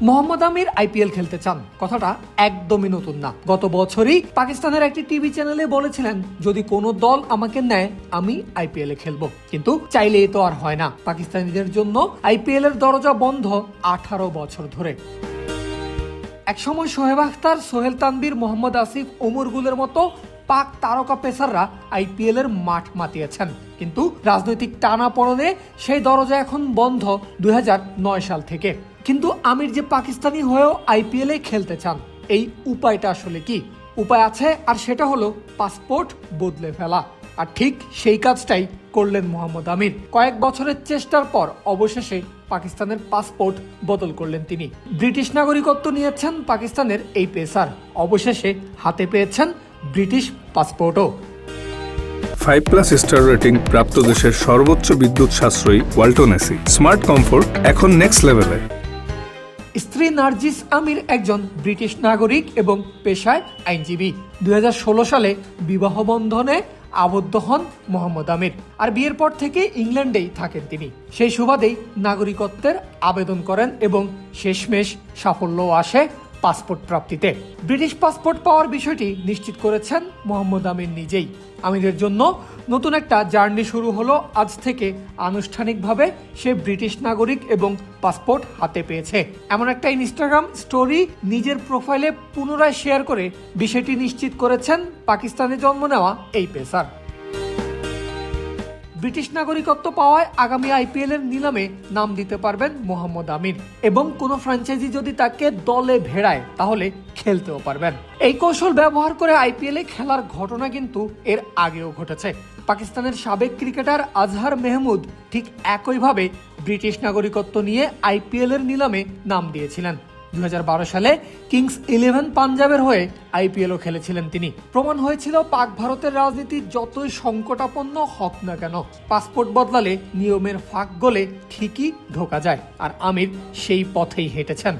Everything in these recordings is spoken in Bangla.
মোহাম্মদ আমির আইপিএল খেলতে চান, কথাটা একদমই নতুন না। গত বছরই পাকিস্তানের একটি টিভি চ্যানেলে বলেছিলেন, যদি কোনো দল আমাকে নেয় আমি আইপিএল এ খেলবো। কিন্তু চাইলেই তো আর হয় না। পাকিস্তানিদের জন্য আইপিএল এর দরজা বন্ধ 18 বছর ধরে। একসময় শোয়েব আখতার, সোহেল তানভীর, মোহাম্মদ আসিফ, ওমর গুলের মতো পাক তারকা পেসাররা আইপিএল এর মাঠ মাতিয়েছেন, কিন্তু রাজনৈতিক টানাপোড়েনে সেই দরজা এখন বন্ধ 2009 সাল থেকে। কিন্তু আমির যে পাকিস্তানি হয়েও আইপিএল এ খেলতে চান, এই উপায়টা আসলে কি? উপায় আছে, আর সেটা হলো পাসপোর্ট বদলে ফেলা। আর ঠিক সেই কাজটাই করলেন মোহাম্মদ আমির। কয়েক বছরের চেষ্টার পর অবশেষে পাকিস্তানের পাসপোর্ট বদল করলেন তিনি। ব্রিটিশ নাগরিকত্ব নিয়েছেন পাকিস্তানের এই পেসার, অবশেষে হাতে পেয়েছেন ব্রিটিশ পাসপোর্টও। 5+ স্টার রেটিং প্রাপ্ত দেশের সর্বোচ্চ বিদ্যুৎ সাশ্রয়ী ওয়ালটন এসি। স্মার্ট কমফোর্ট এখন নেক্সট লেভেলে। স্ত্রী নার্জিস আমির একজন ব্রিটিশ নাগরিক এবং পেশায় আইনজীবী। 2016 সালে বিবাহ বন্ধনে আবদ্ধ হন মোহাম্মদ আমির। আর বিয়ের পর থেকে ইংল্যান্ডেই থাকেন তিনি। সেই সুবাদেই নাগরিকত্বের আবেদন করেন এবং শেষমেশ সাফল্যও আসে পাসপোর্ট প্রাপ্তিতে। ব্রিটিশ পাসপোর্ট পাওয়ার বিষয়টি নিশ্চিত করেছেন মোহাম্মদ আমির নিজেই। আমিরের জন্য নতুন একটা জার্নি শুরু হলো আজ থেকে। আনুষ্ঠানিকভাবে সে ব্রিটিশ নাগরিক এবং পাসপোর্ট হাতে পেয়েছে, এমন একটা ইনস্টাগ্রাম স্টোরি নিজের প্রোফাইলে পুনরায় শেয়ার করে বিষয়টি নিশ্চিত করেছেন পাকিস্তানে জন্ম নেওয়া এই পেসার। ব্রিটিশ নাগরিকত্ব পাওয়ায় আগামী আইপিএল এর নিলামে নাম দিতে পারবেন মোহাম্মদ আমির, এবং কোনো ফ্র্যাঞ্চাইজি যদি তাকে দলে ভেড়ায় তাহলে খেলতেও পারবেন। এই কৌশল ব্যবহার করে আইপিএল এ খেলার ঘটনা কিন্তু এর আগেও ঘটেছে। পাকিস্তানের সাবেক ক্রিকেটার আজহার মেহমুদ ঠিক একইভাবে ব্রিটিশ নাগরিকত্ব নিয়ে আইপিএল এর নিলামে নাম দিয়েছিলেন। 2012 সালে কিংস 11 পাঞ্জাবের হয়ে আইপিএলও খেলেছিলেন তিনি। প্রমাণ হয়েছিল, পাক ভারতের রাজনীতি যতই সংকটাপন্ন হোক না কেন, পাসপোর্ট বদলালে নিয়মের ফাঁক গলে ঠিকই ঢোকা যায়। আর আমির সেই পথেই হেঁটেছেন।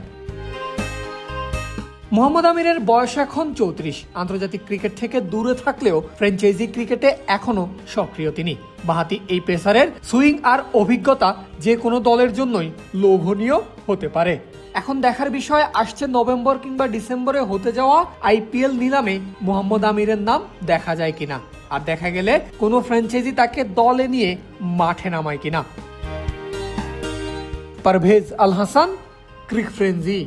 মোহাম্মদ আমিরের বয়স এখন 34। আন্তর্জাতিক ক্রিকেট থেকে দূরে থাকলেও ফ্র্যাঞ্চাইজি ক্রিকেটে এখনো সক্রিয় তিনি। বাহাতি এই পেসারের সুইং আর অভিজ্ঞতা যে কোনো দলের জন্যই লোভনীয় হতে পারে। এখন দেখার বিষয়, আসছে নভেম্বর কিংবা ডিসেম্বরে হতে যাওয়া আইপিএল নিলামে মোহাম্মদ আমিরের নাম দেখা যায় কিনা, আর দেখা গেলে কোনো ফ্র্যাঞ্চাইজি তাকে দলে নিয়ে মাঠে নামায় কিনা। পারভেজ আল হাসান, ক্রিক ফ্রেঞ্জি।